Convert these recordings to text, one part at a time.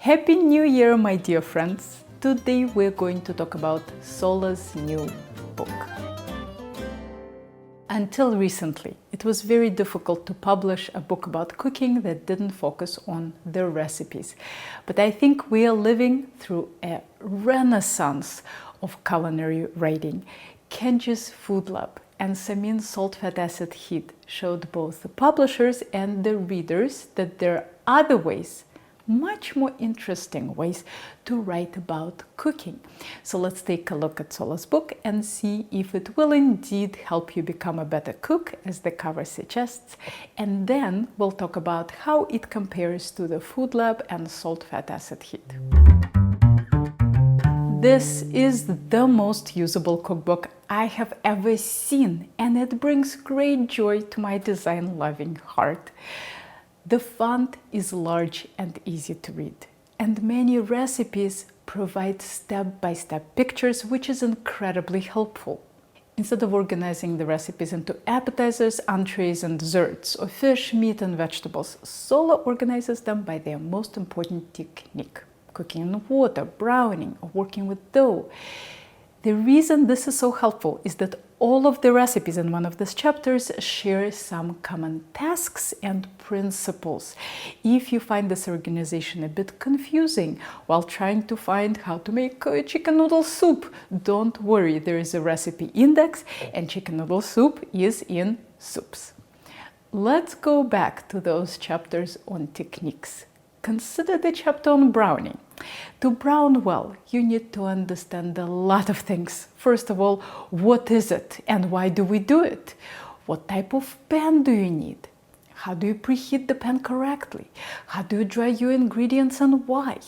Happy New Year, my dear friends! Today we're going to talk about Sohla's new book. Until recently, it was very difficult to publish a book about cooking that didn't focus on the recipes. But I think we are living through a renaissance of culinary writing. Kenji's Food Lab and Samin's Salt, Fat, Acid, Heat showed both the publishers and the readers that there are other ways, much more interesting ways to write about cooking. So let's take a look at Sohla's book and see if it will indeed help you become a better cook, as the cover suggests, and then we'll talk about how it compares to the Food Lab and Salt, Fat, Acid, Heat. This is the most usable cookbook I have ever seen, and it brings great joy to my design-loving heart. The font is large and easy to read, and many recipes provide step-by-step pictures, which is incredibly helpful. Instead of organizing the recipes into appetizers, entrees, and desserts, or fish, meat, and vegetables, Sohla organizes them by their most important technique: cooking in water, browning, or working with dough. The reason this is so helpful is that all of the recipes in one of these chapters share some common tasks and principles. If you find this organization a bit confusing while trying to find how to make chicken noodle soup, don't worry, there is a recipe index and chicken noodle soup is in soups. Let's go back to those chapters on techniques. Consider the chapter on browning. To brown well, you need to understand a lot of things. First of all, what is it and why do we do it? What type of pan do you need? How do you preheat the pan correctly? How do you dry your ingredients and why?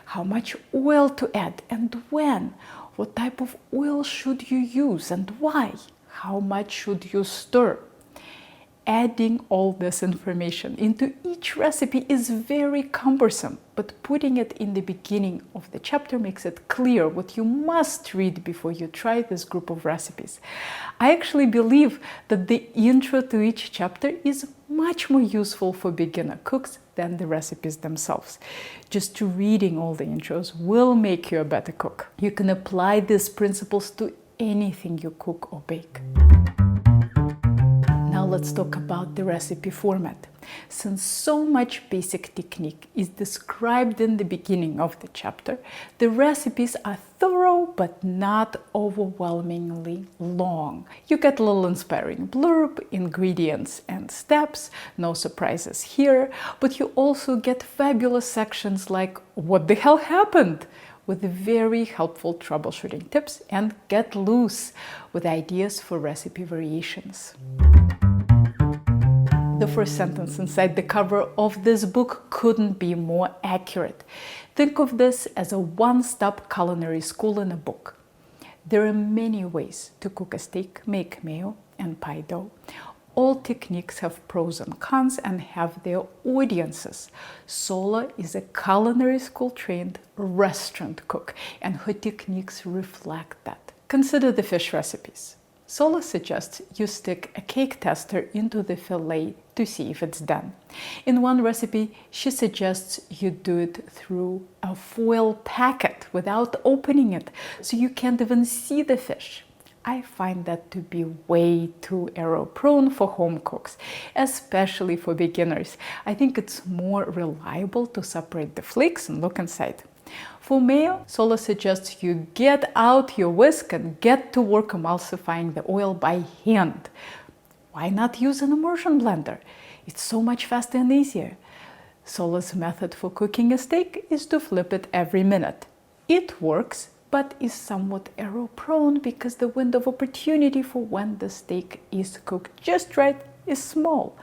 How much oil to add and when? What type of oil should you use and why? How much should you stir? Adding all this information into each recipe is very cumbersome, but putting it in the beginning of the chapter makes it clear what you must read before you try this group of recipes. I actually believe that the intro to each chapter is much more useful for beginner cooks than the recipes themselves. Just reading all the intros will make you a better cook. You can apply these principles to anything you cook or bake. Now let's talk about the recipe format. Since so much basic technique is described in the beginning of the chapter, the recipes are thorough but not overwhelmingly long. You get a little inspiring blurb, ingredients and steps, no surprises here, but you also get fabulous sections like "What the hell happened?" with very helpful troubleshooting tips, and "Get loose" with ideas for recipe variations. The first sentence inside the cover of this book couldn't be more accurate. Think of this as a one-stop culinary school in a book. There are many ways to cook a steak, make mayo, and pie dough. All techniques have pros and cons and have their audiences. Sohla is a culinary school trained restaurant cook, and her techniques reflect that. Consider the fish recipes. Sohla suggests you stick a cake tester into the fillet to see if it's done. In one recipe, she suggests you do it through a foil packet without opening it, so you can't even see the fish. I find that to be way too error-prone for home cooks, especially for beginners. I think it's more reliable to separate the flakes and look inside. For mayo, Sohla suggests you get out your whisk and get to work emulsifying the oil by hand. Why not use an immersion blender? It's so much faster and easier. Sohla's method for cooking a steak is to flip it every minute. It works, but is somewhat error-prone because the window of opportunity for when the steak is cooked just right is small.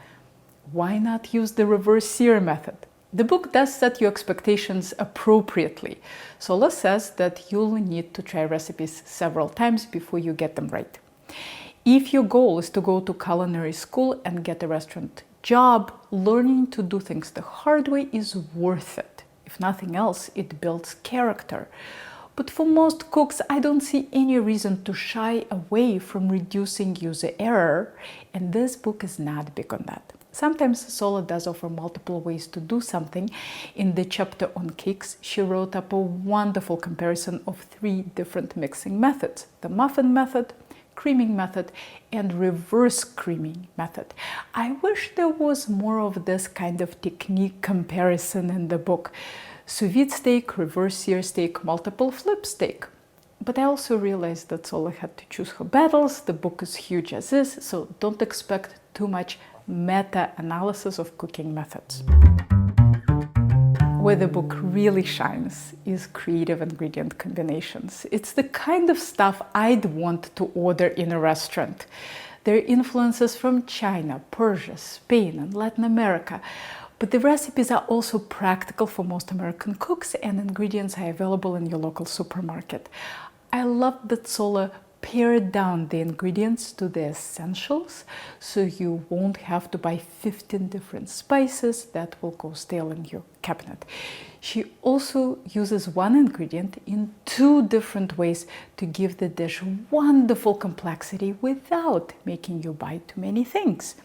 Why not use the reverse sear method? The book does set your expectations appropriately. Sohla says that you'll need to try recipes several times before you get them right. If your goal is to go to culinary school and get a restaurant job, learning to do things the hard way is worth it. If nothing else, it builds character. But for most cooks, I don't see any reason to shy away from reducing user error, and this book is not big on that. Sometimes Sohla does offer multiple ways to do something. In the chapter on cakes, she wrote up a wonderful comparison of 3 different mixing methods: the muffin method, creaming method, and reverse creaming method. I wish there was more of this kind of technique comparison in the book. Sous vide steak, reverse sear steak, multiple flip steak. But I also realized that Sohla had to choose her battles. The book is huge as is, so don't expect too much meta-analysis of cooking methods. Where the book really shines is creative ingredient combinations. It's the kind of stuff I'd want to order in a restaurant. There are influences from China, Persia, Spain, and Latin America. But the recipes are also practical for most American cooks, and ingredients are available in your local supermarket. I love that Sohla pared down the ingredients to the essentials, so you won't have to buy 15 different spices that will go stale in your cabinet. She also uses one ingredient in 2 different ways to give the dish wonderful complexity without making you buy too many things.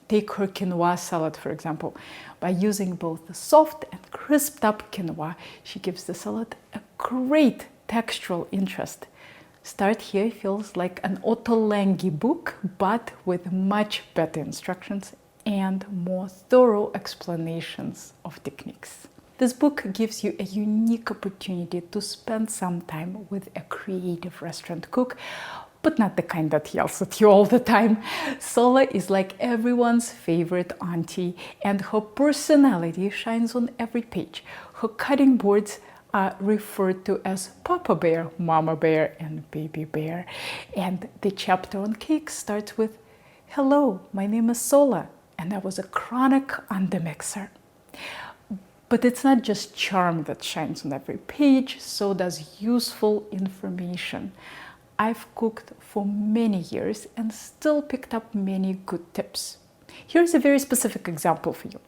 Take her quinoa salad, for example. By using both the soft and crisped up quinoa, she gives the salad a great textural interest. Start Here feels like an Ottolenghi book, but with much better instructions and more thorough explanations of techniques. This book gives you a unique opportunity to spend some time with a creative restaurant cook, but not the kind that yells at you all the time. Sohla is like everyone's favorite auntie, and her personality shines on every page. Her cutting boards are referred to as Papa Bear, Mama Bear, and Baby Bear. And the chapter on cakes starts with, "Hello, my name is Sohla, and I was a chronic undermixer." But it's not just charm that shines on every page, so does useful information. I've cooked for many years and still picked up many good tips. Here's a very specific example for you.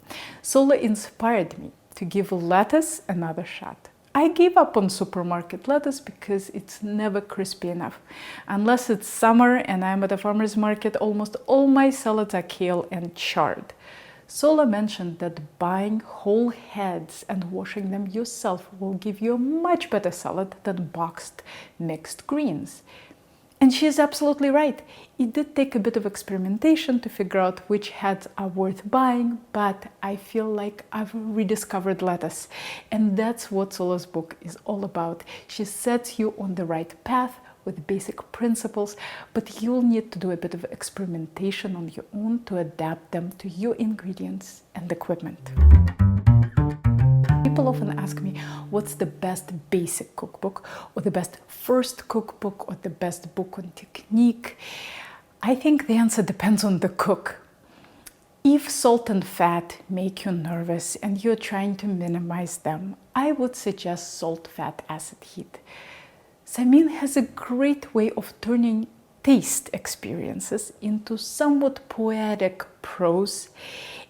Sohla inspired me to give lettuce another shot. I gave up on supermarket lettuce because it's never crispy enough. Unless it's summer and I'm at a farmer's market, almost all my salads are kale and chard. Sohla mentioned that buying whole heads and washing them yourself will give you a much better salad than boxed mixed greens. And she is absolutely right. It did take a bit of experimentation to figure out which heads are worth buying, but I feel like I've rediscovered lettuce. And that's what Sohla's book is all about. She sets you on the right path with basic principles, but you'll need to do a bit of experimentation on your own to adapt them to your ingredients and equipment. People often ask me, what's the best basic cookbook, or the best first cookbook, or the best book on technique? I think the answer depends on the cook. If salt and fat make you nervous and you're trying to minimize them, I would suggest Salt, Fat, Acid, Heat. Samin has a great way of turning taste experiences into somewhat poetic prose,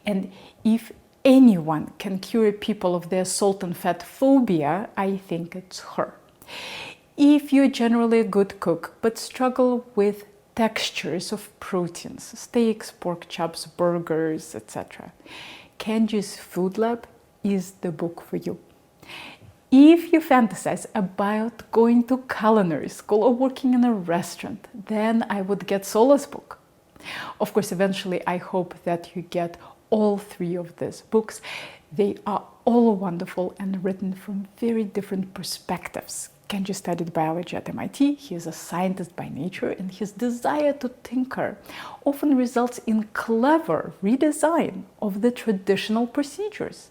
and if anyone can cure people of their salt and fat phobia, I think it's her. If you're generally a good cook but struggle with textures of proteins, steaks, pork chops, burgers, etc., Kenji's Food Lab is the book for you. If you fantasize about going to culinary school or working in a restaurant, then I would get Sohla's book. Of course, eventually I hope that you get all 3 of these books. They are all wonderful and written from very different perspectives. Kenji studied biology at MIT. He is a scientist by nature, and his desire to tinker often results in clever redesign of the traditional procedures.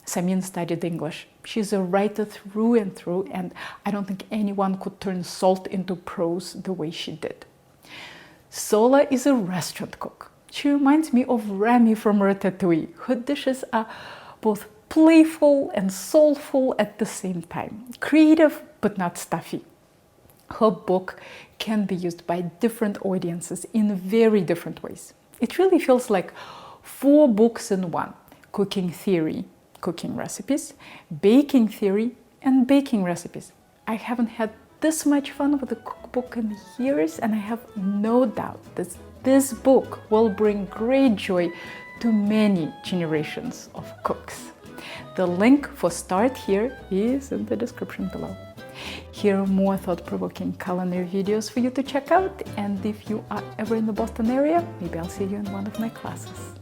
Samin studied English. She's a writer through and through, and I don't think anyone could turn salt into prose the way she did. Sohla is a restaurant cook. She reminds me of Remy from Ratatouille. Her dishes are both playful and soulful at the same time. Creative, but not stuffy. Her book can be used by different audiences in very different ways. It really feels like 4 books in one: cooking theory, cooking recipes, baking theory, and baking recipes. I haven't had this much fun with a cookbook in years, and I have no doubt that this book will bring great joy to many generations of cooks. The link for Start Here is in the description below. Here are more thought-provoking culinary videos for you to check out, and if you are ever in the Boston area, maybe I'll see you in one of my classes.